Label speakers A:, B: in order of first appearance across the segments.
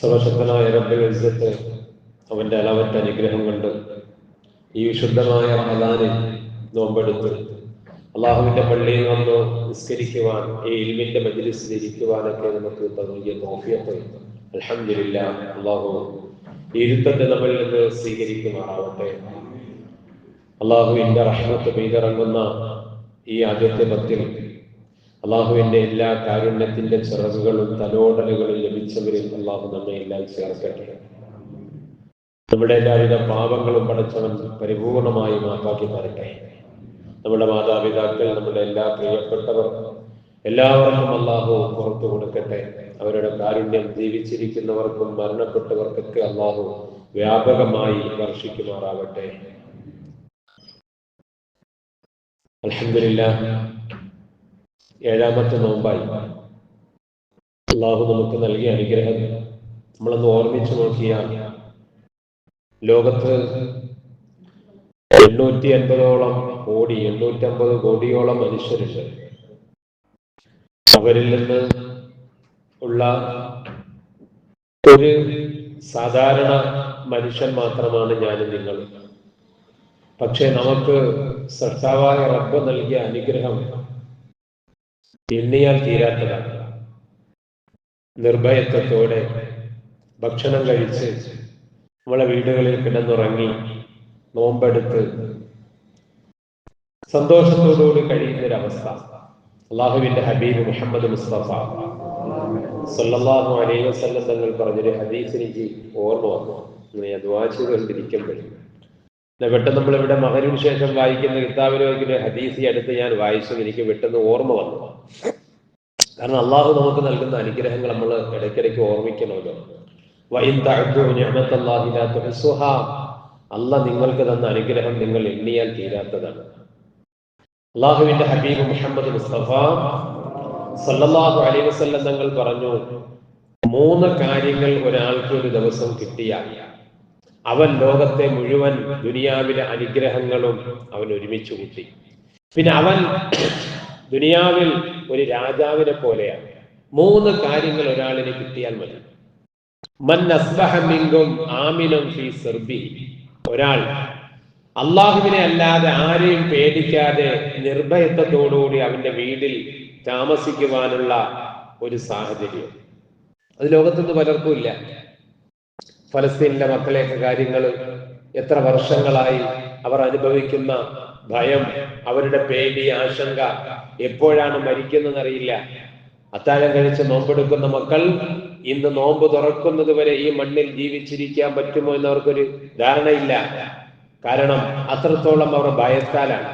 A: സർവശക്തനായ റബ്ബുൽ ഇസ്സത്ത് അവന്റെ അളവറ്റ അനുഗ്രഹം കൊണ്ട് ഈ വിശുദ്ധമായ റമദാനിൽ നോമ്പെടുത്ത് അള്ളാഹുവിന്റെ പള്ളിയിൽ വന്ന് നിസ്കരിക്കുവാൻ, ഈ ഇൽമിന്റെ മജ്ലിസിൽ ഇരിക്കുവാനൊക്കെ നമുക്ക് നൽകിയ തൗഫീഖ് അൽഹംദുലില്ലാഹ്. അള്ളാഹു ഈ ഇരുത്തത്തെ നമ്മളിൽ നിന്ന് സ്വീകരിക്കുമാറാവട്ടെ. അള്ളാഹുവിന്റെ റഹ്മത്ത് പെയ്തിറങ്ങുന്ന ഈ ആദ്യത്തെ പത്തിൽ അള്ളാഹുവിന്റെ എല്ലാ കാരുണ്യത്തിന്റെ ചിറകുകളും തലോടലുകളും ലഭിച്ചവരിൽ അള്ളാഹു നമ്മെ എല്ലാം ചേർക്കട്ടെ. നമ്മുടെ എല്ലാവിധ പാപങ്ങളും പടച്ചവൻ പരിപൂർണമായി മാപ്പാക്കി തരട്ടെ. നമ്മുടെ മാതാപിതാക്കൾ, നമ്മുടെ എല്ലാ പ്രിയപ്പെട്ടവർ എല്ലാവർക്കും അള്ളാഹു പുറത്തു കൊടുക്കട്ടെ. അവരുടെ കാരുണ്യം ജീവിച്ചിരിക്കുന്നവർക്കും മരണപ്പെട്ടവർക്കൊക്കെ അള്ളാഹു വ്യാപകമായി വർഷിക്കുമാറാകട്ടെ. അൽഹംദുലില്ലാഹ്, ഏഴാമത്തെ നോമ്പായി. അള്ളാഹു നമുക്ക് നൽകിയ അനുഗ്രഹം നമ്മളൊന്ന് ഓർമ്മിച്ചു നോക്കിയാൽ ലോകത്ത് 850 കോടിയോളം മനുഷ്യരുണ്ട്. അവരിൽ നിന്ന് ഉള്ള ഒരു സാധാരണ മനുഷ്യൻ മാത്രമാണ് ഞാനും നിങ്ങളും. പക്ഷെ നമുക്ക് സൃഷ്ടാവായ റബ്ബ് നൽകിയ അനുഗ്രഹം എണ്ണിയാൽ തീരാത്തതാണ്. നിർഭയത്വത്തോടെ ഭക്ഷണം കഴിച്ച് നമ്മളെ വീടുകളിൽ കിടന്നുറങ്ങി നോമ്പെടുത്ത് സന്തോഷത്തോടുകൂടി കഴിയുന്നൊരവസ്ഥ അള്ളാഹുവിന്റെ ഹബീബ് മുഹമ്മദ് മുസ്തഫ സല്ലല്ലാഹു അലൈഹി വസല്ലം തങ്ങൾ പറഞ്ഞൊരു ഹദീസ് എനിക്ക് ഓർമ്മ വന്നു. ഞാൻ ദുആ ചെയ്തുകൊണ്ടിരിക്കുമ്പോൾ പെട്ടെന്ന് നമ്മളിവിടെ മഗ്‌രിബിന് ശേഷം വായിക്കുന്ന കിതാബിൽ വായിക്കുന്ന ഹദീസ് അടുത്ത് ഞാൻ വായിച്ചത് എനിക്ക് പെട്ടെന്ന് ഓർമ്മ വന്നു. കാരണം അള്ളാഹു നമുക്ക് നൽകുന്ന അനുഗ്രഹങ്ങൾ നമ്മൾ ഇടയ്ക്കിടയ്ക്ക് ഓർമ്മിക്കണമല്ലോ. അള്ളാഹ് നിങ്ങൾക്ക് തന്ന അനുഗ്രഹം നിങ്ങൾ എണ്ണിയാൽ തീരാത്തതാണ്. അള്ളാഹുവിന്റെ ഹബീബ് മുഹമ്മദ് മുസ്തഫ സല്ലല്ലാഹു അലൈഹി വസല്ലം തങ്ങൾ പറഞ്ഞു, 3 കാര്യങ്ങൾ ഒരാൾക്ക് ഒരു ദിവസം കിട്ടിയാൽ അവൻ ലോകത്തെ മുഴുവൻ ദുനിയാവിലെ അനുഗ്രഹങ്ങളും അവൻ ഒരുമിച്ച് കൂട്ടി. പിന്നെ അവൻ ദുനിയാവിൽ ഒരു രാജാവിനെ പോലെയാണ്. 3 കാര്യങ്ങൾ ഒരാളിന് കിട്ടിയാൽ മതി. മൻ അസ്ബഹ മിൻകും ആമിനൻ ഫീ സിർബി, ഒരാൾ അള്ളാഹുവിനെ അല്ലാതെ ആരെയും പേടിക്കാതെ നിർഭയത്വത്തോടുകൂടി അവന്റെ വീട്ടിൽ താമസിക്കുവാനുള്ള ഒരു സാഹചര്യം അത് ലോകത്തുനിന്ന് പലർക്കും ഇല്ല. ഫലസ്തീനിലെ മക്കളെയൊക്കെ കാര്യങ്ങൾ എത്ര വർഷങ്ങളായി അവർ അനുഭവിക്കുന്ന ഭയം, അവരുടെ പേടി, ആശങ്ക, എപ്പോഴാണ് മരിക്കുന്നതെന്നറിയില്ല. അത്താഴം കഴിച്ച് നോമ്പെടുക്കുന്ന മക്കൾ ഇന്ന് നോമ്പ് തുറക്കുന്നത് വരെ ഈ മണ്ണിൽ ജീവിച്ചിരിക്കാൻ പറ്റുമോ എന്നവർക്കൊരു ധാരണയില്ല. കാരണം അത്രത്തോളം അവർ ഭയത്താലാണ്.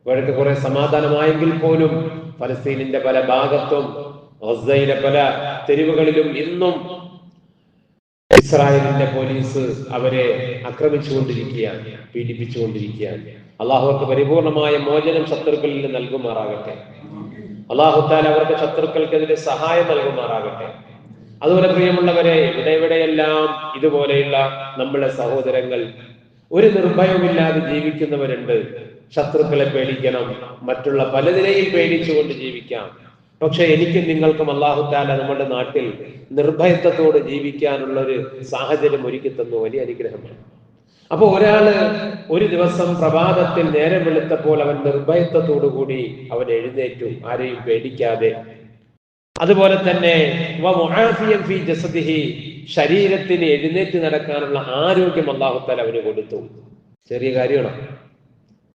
A: അവർക്ക് കുറെ സമാധാനമായെങ്കിൽ പോലും ഫലസ്തീനിന്റെ പല ഭാഗത്തും ഗസയിലെ പല തെരുവുകളിലും ഇന്നും ഇസ്രായേലിന്റെ പോലീസ് അവരെ ആക്രമിച്ചുകൊണ്ടിരിക്കുകയാണ്, പീഡിപ്പിച്ചുകൊണ്ടിരിക്കുകയാണ്. അള്ളാഹു അവർക്ക് പരിപൂർണമായ മോചനം ശത്രുക്കളിൽ നിന്ന് നൽകുമാറാകട്ടെ. അള്ളാഹു തആല അവർക്ക് ശത്രുക്കൾക്കെതിരെ സഹായം നൽകുമാറാകട്ടെ. അതുപോലെ പ്രിയമുള്ളവരെ, എവിടെയെല്ലാം ഇതുപോലെയുള്ള നമ്മളെ സഹോദരങ്ങൾ ഒരു നിർഭയവുമില്ലാതെ ജീവിക്കുന്നവരുണ്ട്. ശത്രുക്കളെ പേടിക്കണം, മറ്റുള്ള പലതിനെയും പേടിച്ചുകൊണ്ട് ജീവിക്കാം. പക്ഷെ എനിക്കും നിങ്ങൾക്കും അല്ലാഹു തആല നമ്മുടെ നാട്ടിൽ നിർഭയത്വത്തോടെ ജീവിക്കാനുള്ള ഒരു സാഹചര്യം ഒരുക്കി തന്നു. വലിയ അനുഗ്രഹമാണ്. അപ്പൊ ഒരാള് ഒരു ദിവസം പ്രഭാതത്തിൽ നേരം വെളുത്തപ്പോൾ അവൻ നിർഭയത്വത്തോടു കൂടി അവൻ എഴുന്നേറ്റു, ആരെയും പേടിക്കാതെ. അതുപോലെ തന്നെ ശരീരത്തിന് എഴുന്നേറ്റ് നടക്കാനുള്ള ആരോഗ്യം അല്ലാഹു തആല അവന് കൊടുത്തു. ചെറിയ കാര്യമാണ്.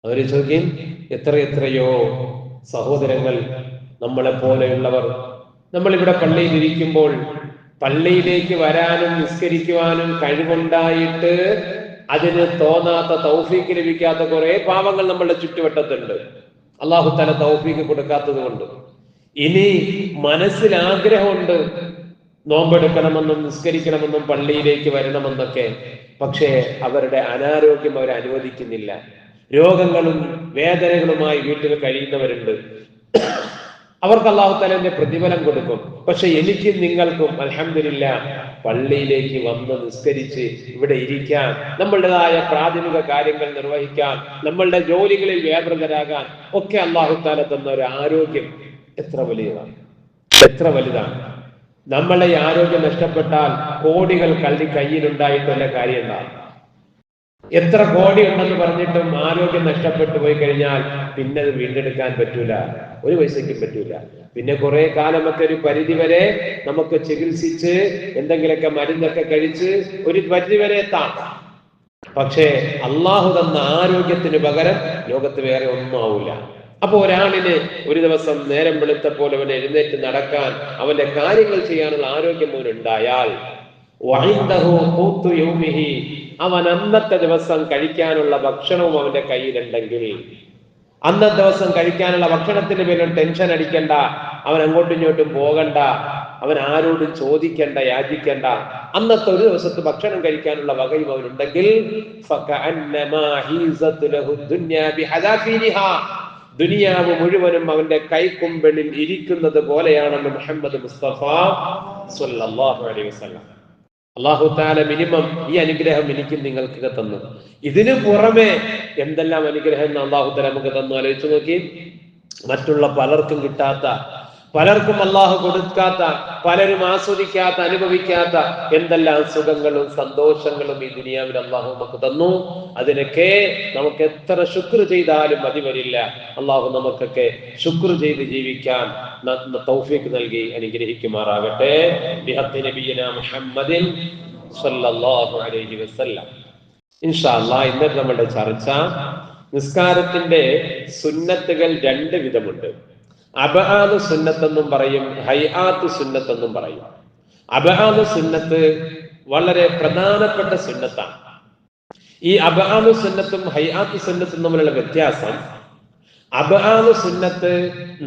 A: അവര് ചോദ്യം, എത്രയോ സഹോദരങ്ങൾ നമ്മളെ പോലെയുള്ളവർ നമ്മളിവിടെ പള്ളിയിൽ ഇരിക്കുമ്പോൾ പള്ളിയിലേക്ക് വരാനും നിസ്കരിക്കുവാനും കഴിവുണ്ടായിട്ട് അതിന് തോന്നാത്ത, തൗഫീക്ക് ലഭിക്കാത്ത കുറെ പാവങ്ങൾ നമ്മളുടെ ചുറ്റുവട്ടത്തുണ്ട്. അല്ലാഹു തആല തൗഫീക്ക് കൊടുക്കാത്തത് കൊണ്ട്. ഇനി മനസ്സിൽ ആഗ്രഹമുണ്ട്, നോമ്പെടുക്കണമെന്നും നിസ്കരിക്കണമെന്നും പള്ളിയിലേക്ക് വരണമെന്നൊക്കെ. പക്ഷേ അവരുടെ അനാരോഗ്യം അവരെ അനുവദിക്കുന്നില്ല. രോഗങ്ങളും വേദനകളുമായി വീട്ടിൽ കഴിയുന്നവരുണ്ട്. അവർക്ക് അല്ലാഹു തആല പ്രതിഫലം കൊടുക്കും. പക്ഷെ എനിക്കും നിങ്ങൾക്കും അൽഹംദുലില്ലാഹ് പള്ളിയിലേക്ക് വന്ന് നിസ്കരിച്ച് ഇവിടെ ഇരിക്കാൻ, നമ്മളുടേതായ പ്രാഥമിക കാര്യങ്ങൾ നിർവഹിക്കാൻ, നമ്മളുടെ ജോലികളിൽ വ്യാപൃതരാകാൻ ഒക്കെ അല്ലാഹു തആല തന്ന ഒരു ആരോഗ്യം എത്ര വലുതാണ്. നമ്മളെ ആരോഗ്യം നഷ്ടപ്പെട്ടാൽ കോടികൾ കയ്യിലുണ്ടായിട്ടുള്ള കാര്യം ഉണ്ടാകും. എത്ര കോടി ഉണ്ടെന്ന് പറഞ്ഞിട്ടും ആരോഗ്യം നഷ്ടപ്പെട്ടു പോയി കഴിഞ്ഞാൽ പിന്നെ അത് വീണ്ടെടുക്കാൻ പറ്റൂല, ഒരു പൈസയ്ക്കും പറ്റൂല. പിന്നെ കുറെ കാലമൊക്കെ ഒരു പരിധി വരെ നമുക്ക് ചികിത്സിച്ച് എന്തെങ്കിലുമൊക്കെ മരുന്നൊക്കെ കഴിച്ച് ഒരു പരിധി വരെ എത്താം. പക്ഷേ അള്ളാഹു തന്ന ആരോഗ്യത്തിന് പകരം ലോകത്ത് വേറെ ഒന്നും ആവില്ല. അപ്പൊ ഒരാളിന് ഒരു ദിവസം നേരം വെളുത്തപ്പോൾ അവൻ എഴുന്നേറ്റ് നടക്കാൻ, അവന്റെ കാര്യങ്ങൾ ചെയ്യാനുള്ള ആരോഗ്യം അവനുണ്ടായാൽ, അവൻ അന്നത്തെ ദിവസം കഴിക്കാനുള്ള ഭക്ഷണവും അവന്റെ കയ്യിലുണ്ടെങ്കിൽ, അന്നത്തെ ദിവസം കഴിക്കാനുള്ള ഭക്ഷണത്തിന് പേരിൽ ടെൻഷൻ അടിക്കണ്ട, അവൻ അങ്ങോട്ടും ഇങ്ങോട്ടും പോകണ്ട, അവൻ ആരോടും ചോദിക്കണ്ട, യാചിക്കണ്ട, അന്നത്തെ ഒരു ദിവസത്തെ ഭക്ഷണം കഴിക്കാനുള്ള വകയും അവനുണ്ടെങ്കിൽ ദുനിയാവ് മുഴുവനും അവന്റെ കൈക്കുമ്പിളിൽ ഇരിക്കുന്നത് പോലെയാണെന്ന് മുഹമ്മദ് മുസ്തഫ സ്വല്ലല്ലാഹു അലൈഹി വസല്ലം. അല്ലാഹു തആല മിനിമം ഈ അനുഗ്രഹം എനിക്കും നിങ്ങൾക്ക് തന്നു. ഇതിനു പുറമെ എന്തെല്ലാം അനുഗ്രഹം അല്ലാഹു തആല നമുക്ക് തന്നു ആലോചിച്ചു നോക്കി. മറ്റുള്ള പലർക്കും കിട്ടാത്ത, പലർക്കും അല്ലാഹു കൊടുക്കാത്ത, പലരും ആസ്വദിക്കാത്ത, അനുഭവിക്കാത്ത എന്തെല്ലാം സുഖങ്ങളും സന്തോഷങ്ങളും ഈ ദുനിയാവിൽ അല്ലാഹു നമുക്ക് തന്നു. അതിനൊക്കെ നമുക്ക് എത്ര ശുക്ർ ചെയ്താലും മതി വരില്ല. അല്ലാഹു നമുക്കൊക്കെ ശുക്ർ ചെയ്ത് ജീവിക്കാൻ തൗഫീഖ് നൽകി അനുഗ്രഹിക്കുമാറാകട്ടെ. ബിഹഖി നബിയിനാ മുഹമ്മദിൻ സ്വല്ലല്ലാഹു അലൈഹി വസല്ലം. ഇൻഷാ അല്ലാഹ് ഇന്നത്തെ നമ്മുടെ ചർച്ച, നിസ്കാരത്തിന്റെ സുന്നത്തുകൾ രണ്ട് വിധമുണ്ട്. അബ്ആദു സുന്നത്ത് എന്നും പറയും, ഹൈആത്ത് സുന്നത്ത് എന്നും പറയും. അബ്ആദു സുന്നത്ത് വളരെ പ്രധാനപ്പെട്ട സുന്നത്താണ്. ഈ അബ്ആദു സുന്നത്തും ഹൈആത്ത് സുന്നത്തും തമ്മിലുള്ള വ്യത്യാസം, അബ്ആദു സുന്നത്ത്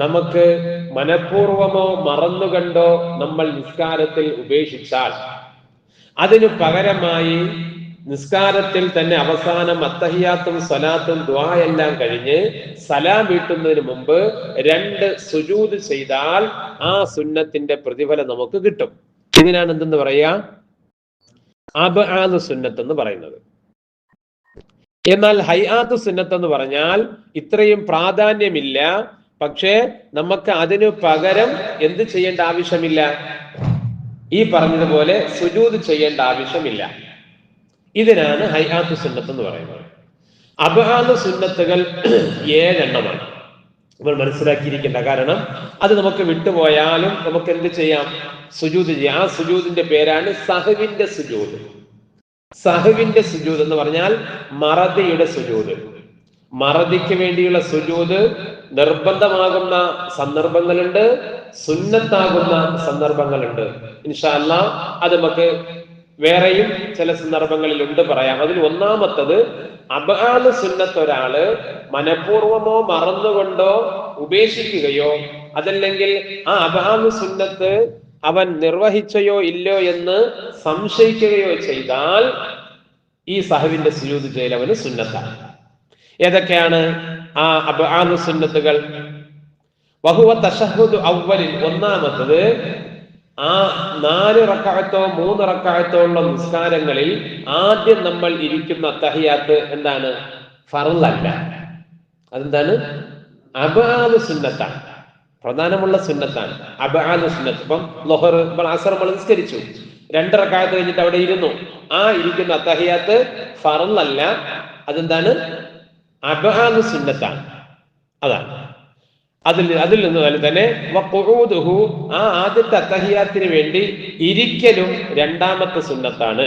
A: നമുക്ക് മനഃപൂർവമോ മറന്നുകണ്ടോ നമ്മൾ നിസ്കാരത്തിൽ ഉപേക്ഷിച്ചാൽ, അതിനു പകരമായി നിസ്കാരത്തിൽ തന്നെ അവസാനം അത്തഹിയാത്തും സ്വലാത്തും ദുആ എല്ലാം കഴിഞ്ഞ് സലാം വീട്ടുന്നതിന് മുമ്പ് 2 സുജൂദ് ചെയ്താൽ ആ സുന്നത്തിന്റെ പ്രതിഫലം നമുക്ക് കിട്ടും. ഇതിനാണ് എന്തെന്ന് പറയാ, അബ്ആദു സുന്നത്ത് എന്ന് പറയുന്നത്. എന്നാൽ ഹൈആത്ത് സുന്നത്ത് എന്ന് പറഞ്ഞാൽ ഇത്രയും പ്രാധാന്യമില്ല, പക്ഷേ നമുക്ക് അതിനു പകരം എന്ത് ചെയ്യേണ്ട ആവശ്യമില്ല, ഈ പറഞ്ഞതുപോലെ സുജൂദ് ചെയ്യേണ്ട ആവശ്യമില്ല. ഇതിനാണ് ഹൈആത്ത് സുന്നത്ത് എന്ന് പറയുന്നത്. അബ്ആദു സുന്നത്തുകൾ 7 എണ്ണമാണ്. നമ്മൾ മനസ്സിലാക്കിയിരിക്കേണ്ട, കാരണം അത് നമുക്ക് വിട്ടുപോയാലും നമുക്ക് എന്ത് ചെയ്യാം, സുജൂദ് ചെയ്യാം. ആ സുജൂദിന്റെ പേരാണ് സഹവിന്റെ സുജൂദ്. സഹവിന്റെ സുജൂദ് എന്ന് പറഞ്ഞാൽ മറദിയുടെ സുജൂദ്. മറദിക്ക് വേണ്ടിയുള്ള സുജൂദ് നിർബന്ധമാകുന്ന സന്ദർഭങ്ങളുണ്ട്, സുന്നത്താകുന്ന സന്ദർഭങ്ങളുണ്ട്. ഇൻഷാ അല്ലാഹ് അത് നമുക്ക് വേറെയും ചില സന്ദർഭങ്ങളിൽ ഉണ്ട് പറയാം. അതിൽ ഒന്നാമത്തത്, അബ്ആദു സുന്നത്ത് ഒരാള് മനഃപൂർവമോ മറന്നുകൊണ്ടോ ഉപേക്ഷിക്കുകയോ അതല്ലെങ്കിൽ ആ അബ്ആദു സുന്നത്ത് അവൻ നിർവഹിച്ചയോ ഇല്ലോ എന്ന് സംശയിക്കുകയോ ചെയ്താൽ ഈ സഹവിന്റെ സുജൂദ് ചെയ്യൽ അവന് സുന്നത്താണ്. ഏതൊക്കെയാണ് ആ അബ്ആദു സുന്നത്തുകൾ? വഹുവ തശഹ്ഹുദു അവ്വലിൽ, ഒന്നാമത്തത് ആ 4 റക്അത്തോ 3 റക്അത്തോ ഉള്ള നിസ്കാരങ്ങളിൽ ആദ്യം നമ്മൾ ഇരിക്കുന്ന അത്തഹിയാത്ത് എന്താണ്? ഫർളല്ല. അതെന്താണ്? അബ്ആദു സുന്നത്താണ്, പ്രധാനമുള്ള സുന്നത്താണ് അബ്ആദു സുന്നത്ത്. ഇപ്പം ളുഹർ അസ്ർ നമ്മൾ നിസ്കരിച്ചു, 2 റക്അത്ത് കഴിഞ്ഞിട്ട് അവിടെ ഇരുന്നു, ആ ഇരിക്കുന്ന അത്തഹിയാത്ത് ഫർളല്ല, അതെന്താണ്? അബ്ആദു സുന്നത്താണ്. അതാണ് അതിൽ നിന്ന് തന്നെ വഖുഊദുഹു, ആ ആദ്യത്തെ അത്തഹിയാത്തിന് വേണ്ടി ഇരിക്കലും രണ്ടാമത്തെ സുന്നത്താണ്.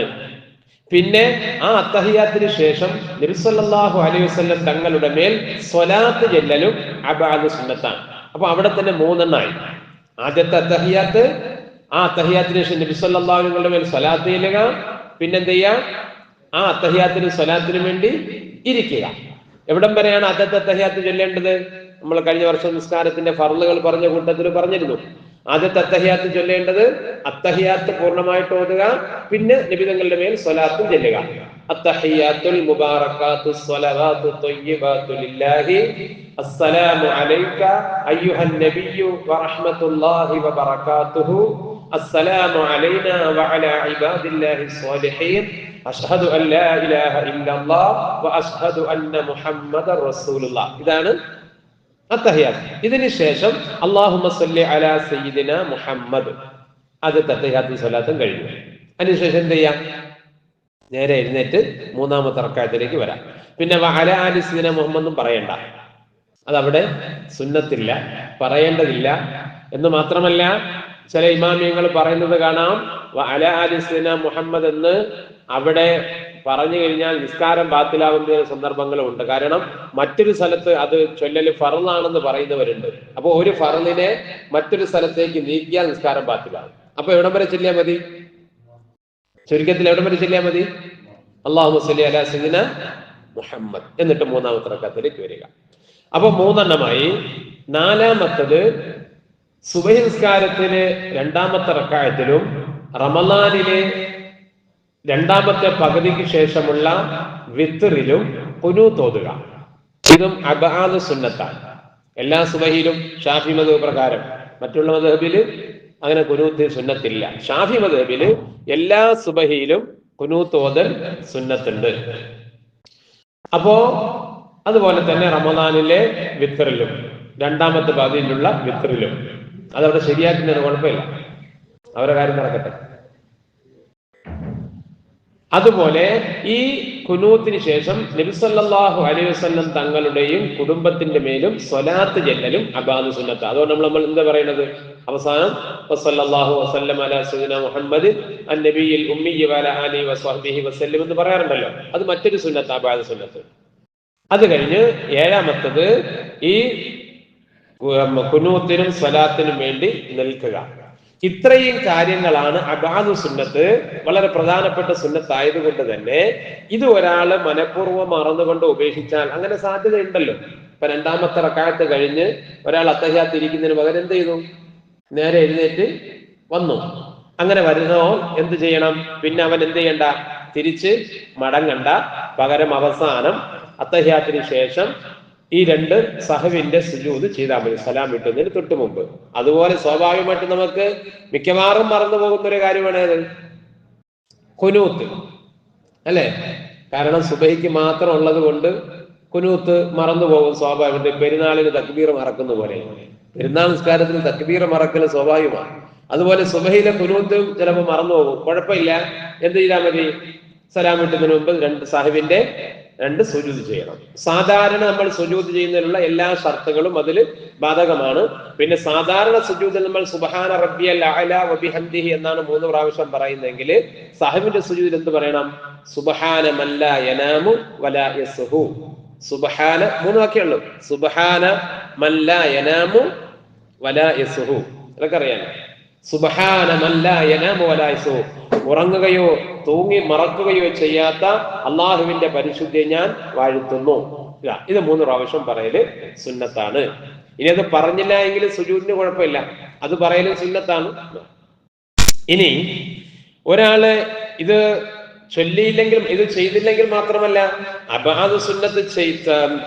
A: പിന്നെ ആ അത്തഹിയാത്തിന് ശേഷം നബി സല്ലല്ലാഹു അലൈഹി വസല്ലം തങ്ങളുടെ മേൽ സ്വലാത്ത് ചെല്ലലും അബ്ആദു സുന്നത്താണ്. അപ്പൊ അവിടെ തന്നെ 3 എണ്ണമായി. ആദ്യത്തെ അത്തഹിയാത്ത്, ആ അത്തഹിയാത്തിന് ശേഷം നബി സല്ലല്ലാഹു അലൈഹി വസല്ലം മേൽ സ്വലാത്ത് ചെല്ലുക, പിന്നെന്ത് ചെയ്യുക, ആ അത്തഹിയാത്തിന് സ്വലാത്തിന് വേണ്ടി ഇരിക്കുക. എവിടം വരെയാണ് ആദ്യത്തെ അത്തഹിയാത്ത് ചൊല്ലേണ്ടത്? നമ്മൾ കഴിഞ്ഞ വർഷം നിസ്കാരത്തിന്റെ ഫർളുകൾ പറഞ്ഞ കൂട്ടത്തിൽ പറഞ്ഞിരുന്നു. ആദ്യത്തെ അത്തഹിയാത്ത് ചൊല്ലേണ്ടത് അത്തഹിയാത്ത് പൂർണ്ണമായിട്ട് ഓതുക, പിന്നെ നബി തങ്ങളുടെ മേൽ സ്വലാത്തും ചൊല്ലുക. അത്തഹിയാത്തുൽ മുബാറകാത്തുസ് സ്വലവാത്തു ത്വയ്യിബാത്തു ലില്ലാഹി അസ്സലാമു അലൈക അയ്യുഹൻ നബിയ്യു വറഹ്മത്തുള്ളാഹി വബറകാതുഹു അസ്സലാമു അലൈനാ വഅലാ ഇബാദില്ലാഹിസ് സ്വാലിഹീൻ അഷ്ഹദു അൻ ലാ ഇലാഹ ഇല്ലല്ലാഹ് വഅഷ്ഹദു അന്ന മുഹമ്മദർ റസൂലുള്ളാഹ്. ഇതാണ് അത്തഹിയാത്ത്. ഇതിന് ശേഷം അല്ലാഹുമ്മ സ്വല്ലി അലാ സയ്യിദിനാ മുഹമ്മദ്, ആദ്യത്തെ അത്തഹിയ്യാത്തും സ്വലാത്തും കഴിഞ്ഞു. അതിനുശേഷം എന്ത് ചെയ്യാം? നേരെ എഴുന്നേറ്റ് മൂന്നാമത്തെ റക്അത്തിലേക്ക് വരാം. പിന്നെ വഅലാ ആലി സീന മുഹമ്മദും പറയണ്ട, അതവിടെ സുന്നത്തില്ല, പറയേണ്ടതില്ല. എന്ന് മാത്രമല്ല, ചില ഇമാമിയങ്ങൾ പറയുന്നത് കാണാം, വഅലാ ആലി സീന മുഹമ്മദ് എന്ന് അവിടെ പറഞ്ഞു കഴിഞ്ഞാൽ നിസ്കാരം ബാത്തിലാവുന്ന സന്ദർഭങ്ങളും ഉണ്ട്. കാരണം മറ്റൊരു സ്ഥലത്ത് അത് ചൊല്ലല് ഫർളാണെന്ന് പറയുന്നവരുണ്ട്. അപ്പൊ ഒരു ഫർളിനെ മറ്റൊരു സ്ഥലത്തേക്ക് നീക്കിയാൽ നിസ്കാരം ബാത്തിലാവും. അപ്പൊ എവിടം വരെ ചൊല്ലിയാൽ മതി? ചുരുക്കത്തിൽ എവിടം വരെ ചൊല്ലിയാൽ മതി? അല്ലാഹുമ്മ സ്വല്ലി അലാ സയ്യിദിന മുഹമ്മദ്, എന്നിട്ട് മൂന്നാമത്തെ റക്അത്തിലേക്ക് വരിക. അപ്പൊ മൂന്നെണ്ണമായി. നാലാമത്തത് സുബഹി നിസ്കാരത്തിലെ രണ്ടാമത്തെ റക്അത്തിലും റമളാനിലെ രണ്ടാമത്തെ പകുതിക്ക് ശേഷമുള്ള വിത്റിലും ഖുനൂത്ത് ഓതുക. ഇതും അബ്ആദ് സുന്നത്താണ്. എല്ലാ സുബഹിയിലും ഷാഫി മദ്ഹബ് പ്രകാരം, മറ്റുള്ള മദ്ഹബിൽ അങ്ങനെ ഖുനൂത്ത് സുന്നത്തില്ല. ഷാഫി മദ്ഹബിൽ എല്ലാ സുബഹിയിലും ഖുനൂത്ത് ഓതൽ സുന്നത്തുണ്ട്. അപ്പോ അതുപോലെ തന്നെ റമളാനിലെ വിത്റിലും രണ്ടാമത്തെ പകുതിയിലുള്ള വിത്റിലും അതവിടെ ശരിയാക്കുന്നതിന് കുഴപ്പമില്ല, അവരുടെ കാര്യം നടക്കട്ടെ. അതുപോലെ ഈ ഖുനൂത്തിന് ശേഷം നബി സല്ലല്ലാഹു അലൈഹി വസല്ലം തങ്ങളുടെയും കുടുംബത്തിന്റെ മേലും സ്വലാത്ത് ചെല്ലലും അബ്ആദ് സുന്നത്ത്. അതുകൊണ്ട് നമ്മൾ എന്താ പറയുന്നത്? അവസാനം വസല്ലല്ലാഹു വസല്ലം അലാ സയ്യിദിന മുഹമ്മദ് അൻ-നബിയിൽ ഉമ്മി വഅലാ ആലിഹി വസഹ്ബിഹി വസല്ലം എന്ന് പറയാറുണ്ടല്ലോ, അത് മറ്റൊരു സുന്നത്ത്, അബ്ആദ് സുന്നത്ത്. അത് കഴിഞ്ഞ് ഏഴാമത്തത് ഈ ഖുനൂത്തിനും സ്വലാത്തിനും വേണ്ടി നിൽക്കുക. ഇത്രയും കാര്യങ്ങളാണ് അബ്ആദ് സുന്നത്ത്. വളരെ പ്രധാനപ്പെട്ട സുന്നത്തായതുകൊണ്ട് തന്നെ ഇത് ഒരാള് മനഃപൂർവ്വം മറന്നുകൊണ്ട് ഉപേക്ഷിച്ചാൽ അങ്ങനെ സാധ്യതയുണ്ടല്ലോ. ഇപ്പൊ രണ്ടാമത്തെ റക്അത്ത് കഴിഞ്ഞ് ഒരാൾ അത്തഹിയ്യാത്ത് ഇരിക്കുന്നതിന് പകരം എന്ത് ചെയ്തു? നേരെ എഴുന്നേറ്റ് വന്നു. അങ്ങനെ വരുന്നോ എന്ത് ചെയ്യണം? പിന്നെ അവൻ എന്ത് ചെയ്യണ്ട? തിരിച്ച് മടങ്ങണ്ട. പകരം അവസാനം അത്തഹിയ്യാത്തിന് ശേഷം ഈ രണ്ട് സഹവിന്റെ സുജൂദ് ചെയ്താൽ മതി, സലാം വിട്ടുന്നതിന് തൊട്ട് മുമ്പ്. അതുപോലെ സ്വാഭാവികമായിട്ട് നമുക്ക് മിക്കവാറും മറന്നു പോകുന്ന ഒരു കാര്യമാണ് അത് ഖുനൂത്ത്, അല്ലെ? കാരണം സുബഹിക്ക് മാത്രം ഉള്ളത് കൊണ്ട് ഖുനൂത്ത് മറന്നു പോകും സ്വാഭാവികമായിട്ട്. പെരുന്നാളിന് തക്ബീർ മറക്കുന്ന പോലെ പെരുന്നാൾ നിസ്കാരത്തിന് തക്ബീർ മറക്കൽ സ്വാഭാവികമാണ്. അതുപോലെ സുബഹിയിലെ ഖുനൂത്തും ചിലപ്പോൾ മറന്നു പോകും. കുഴപ്പമില്ല, എന്ത് ചെയ്താൽ മതി? സലാം വിട്ടുന്നതിന് മുമ്പ് രണ്ട് സാഹിബിന്റെ രണ്ട് സുജൂദ് ചെയ്യണം. സാധാരണ നമ്മൾ സുജൂദ് ചെയ്യുന്നതിനുള്ള എല്ലാ ഷർത്തുകളും അതിൽ ബാധകമാണ്. പിന്നെ സാധാരണ സുജൂദിൽ നമ്മൾ സുബ്ഹാന റബ്ബിയൽ അഅല വബിഹംദിഹി എന്നാണ് 3 പ്രാവശ്യം പറയുന്നതെങ്കിൽ സാഹിബിന്റെ സുജൂദിൽ എന്ത് പറയണം? സുബ്ഹാന മൻ ലാ യനാമു വലാ യസ്ഹു. സുബ്ഹാന 3 വാക്യമുള്ളൂ. സുബ്ഹാന മൻ ലാ യനാമു വലാ യസ്ഹു, അതൊക്കെ അറിയാം. സുബ്ഹാന മൻ ലാ യനാമു വലാ യസ്ഹു, ഉറങ്ങുകയോ തൂങ്ങി മറക്കുകയോ ചെയ്യാത്ത അള്ളാഹുവിന്റെ പരിശുദ്ധിയെ ഞാൻ വാഴ്ത്തുന്നു. ഇത് 3 പ്രാവശ്യം പറയല് സുന്നത്താണ്. ഇനി അത് പറഞ്ഞില്ല എങ്കിൽ സുജൂദിന് കുഴപ്പമില്ല, അത് പറയലും സുന്നത്താണ്. ഇനി ഒരാള് ഇത് ചൊല്ലിയില്ലെങ്കിലും ഇത് ചെയ്തില്ലെങ്കിൽ മാത്രമല്ല, അബ്ആദ് സുന്നത്ത്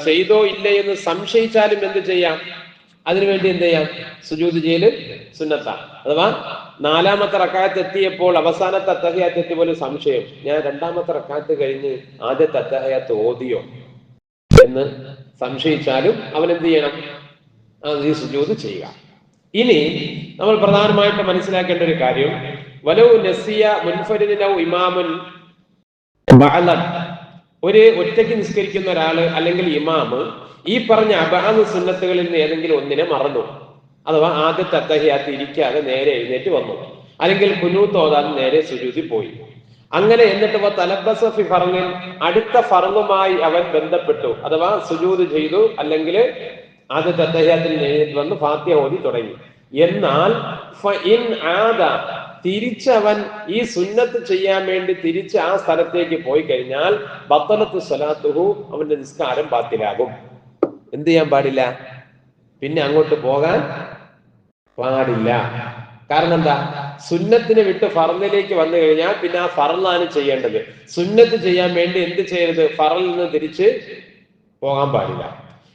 A: ചെയ്തോ ഇല്ലേ എന്ന് സംശയിച്ചാലും എന്ത് ചെയ്യാം? അതിനുവേണ്ടി എന്ത് ചെയ്യാം? സുജൂദ് ചെയ്യല് സുന്നത്താണ്. അഥവാ നാലാമത്തെ റക്അത്ത് എത്തിയപ്പോൾ അവസാനത്തെ അത്തഹിയ്യാത്ത് എത്തിയപ്പോൾ സംശയം, ഞാൻ രണ്ടാമത്തെ റക്അത്ത് കഴിഞ്ഞ് ആദ്യത്തെ അത്തഹിയ്യാത്ത് ഓതിയോ എന്ന് സംശയിച്ചാലും അവൻ എന്ത് ചെയ്യണം? ഈ സുജൂദ് ചെയ്യുക. ഇനി നമ്മൾ പ്രധാനമായിട്ട് മനസ്സിലാക്കേണ്ട ഒരു കാര്യം, വലൗ നസിയ മുൻഫരിദിനൗ ഇമാമുൻ ബഅലൻ, ഒരു ഒറ്റയ്ക്ക് നിസ്കരിക്കുന്ന ഒരാള് അല്ലെങ്കിൽ ഇമാമ് ഈ പറഞ്ഞ അബ്ആദ് സുന്നത്തുകളിൽ നിന്ന് ഏതെങ്കിലും ഒന്നിനെ മറന്നു, അഥവാ ആദ്യത്തെ അത്തഹിയ്യാത്ത് ഇരിക്കാതെ നേരെ എഴുന്നേറ്റ് വന്നു, അല്ലെങ്കിൽ ഖുനൂത്ത് ഓതാൻ നേരെ സുജൂദിൽ പോയി. അങ്ങനെ എന്നിട്ട് തലബ്ബസ ഫി ഫർളിൻ, അടുത്ത ഫർളുമായി അവൻ ബന്ധപ്പെട്ടു, അഥവാ സുജൂദ് ചെയ്തു, അല്ലെങ്കിൽ ആദ്യത്തെ അത്തഹിയ്യാത്തിൽ എഴുന്നേറ്റ് വന്ന് ഫാത്തിഹ ഓതി തുടങ്ങി. എന്നാൽ ഫഇൻ ആദ, തിരിച്ചവൻ ഈ സുന്നത്ത് ചെയ്യാൻ വേണ്ടി തിരിച്ച് ആ സ്ഥലത്തേക്ക് പോയി കഴിഞ്ഞാൽ ബത്തലത്തു സ്വലാത്തുഹു, അവന്റെ നിസ്കാരം ബാത്തിലാകും. എന്ത് ചെയ്യാൻ പാടില്ല? പിന്നെ അങ്ങോട്ട് പോകാൻ പാടില്ല. കാരണം എന്താ? സുന്നത്തിനെ വിട്ട് ഫർളിലേക്ക് വന്നു കഴിഞ്ഞാൽ പിന്നെ ആ ഫർളാണ് ചെയ്യേണ്ടത്. സുന്നത്ത് ചെയ്യാൻ വേണ്ടി എന്ത് ചെയ്യരുത്? ഫർളിൽ നിന്ന് തിരിച്ച് പോകാൻ പാടില്ല.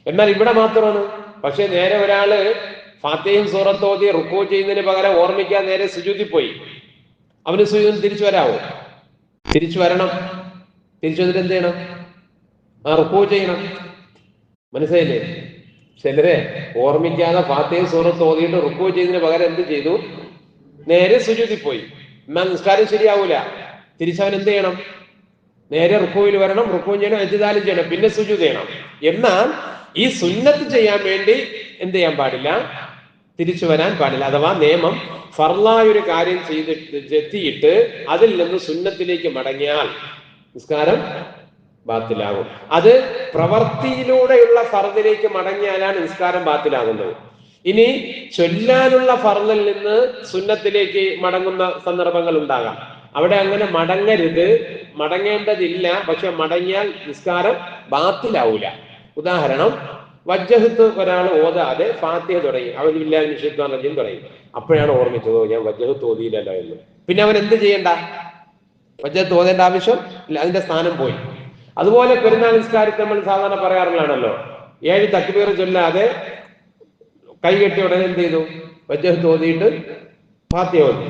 A: എന്നാൽ ഇവിടെ മാത്രമാണ്. പക്ഷെ നേരെ ഒരാള് ഫാത്തിഹയും സൂറത്ത് ഓതി റുക്കൂ ചെയ്യുന്നതിന് പകരം ഓർമ്മിക്കാൻ നേരെ സുജൂദിൽ പോയി, അവന് സുജൂദിൽ തിരിച്ചു വരാവോ? തിരിച്ചു വരണം. തിരിച്ചു വന്നിട്ട് എന്ത് ചെയ്യണം? റുക്കൂ ചെയ്യണം. മനസ്സിലായില്ലേ? ചിലരെ ഓർമ്മിക്കാതെ ഫാത്തിഹയും സൂറത്ത് ഓതിയിട്ട് റുക്കൂ ചെയ്തതിന് പകരം എന്ത് ചെയ്തു? നേരെ സുജൂദിൽ പോയി. നിസ്കാരം ശരിയാവൂല. തിരിച്ചവൻ എന്ത് ചെയ്യണം? നേരെ റുക്കുവിൽ വരണം, റുക്കുവും ചെയ്യണം, ഇഅ്തിദാലും ചെയ്യണം, പിന്നെ സുജൂദ് ചെയ്യണം. എന്നാൽ ഈ സുന്നത്ത് ചെയ്യാൻ വേണ്ടി എന്ത് ചെയ്യാൻ പാടില്ല? തിരിച്ചു വരാൻ പാടില്ല. അഥവാ നിയമം ഫർളായ ഒരു കാര്യം എത്തിയിട്ട് അതിൽ നിന്ന് സുന്നത്തിലേക്ക് മടങ്ങിയാൽ നിസ്കാരം ബാത്തിലാകും. അത് പ്രവർത്തിയിലൂടെയുള്ള ഫർദിലേക്ക് മടങ്ങിയാലാണ് നിസ്കാരം ബാത്തിലാകുന്നത്. ഇനി ചൊല്ലാനുള്ള ഫർദിൽ നിന്ന് സുന്നത്തിലേക്ക് മടങ്ങുന്ന സന്ദർഭങ്ങൾ ഉണ്ടാകാം. അവിടെ അങ്ങനെ മടങ്ങരുത്, മടങ്ങേണ്ടതില്ല. പക്ഷെ മടങ്ങിയാൽ നിസ്കാരം ബാത്തിലാവൂല. ഉദാഹരണം, വജ്ജഹത്ത് ഒരാൾ ഓതാതെ ഫാത്തിഹ തുടങ്ങി, അവൻ ബില്ലാഹിമിനശ് ശൈത്വാനിർ റജീം തുടങ്ങി. അപ്പോഴാണ് ഓർമ്മിച്ചത് ഞാൻ വജ്ജഹത്ത് ഓതിയില്ലല്ലോ എന്ന്. പിന്നെ അവൻ എന്ത് ചെയ്യണ്ട? വജ്ജഹത്ത് ഓതേണ്ട ആവശ്യം ഇല്ല, അതിന്റെ സ്ഥാനം പോയി. അതുപോലെ പെരുന്നാൾ നിസ്കാരത്തിൽ നമ്മൾ സാധാരണ പറയാറുള്ളതാണല്ലോ, 7 തക്ബീർ ചൊല്ലാതെ കൈകെട്ടി ഉടനെ എന്ത് ചെയ്തു? വജ്ജഹത്ത് ഓതിയിട്ട് ഫാത്തിഹ ഓതി.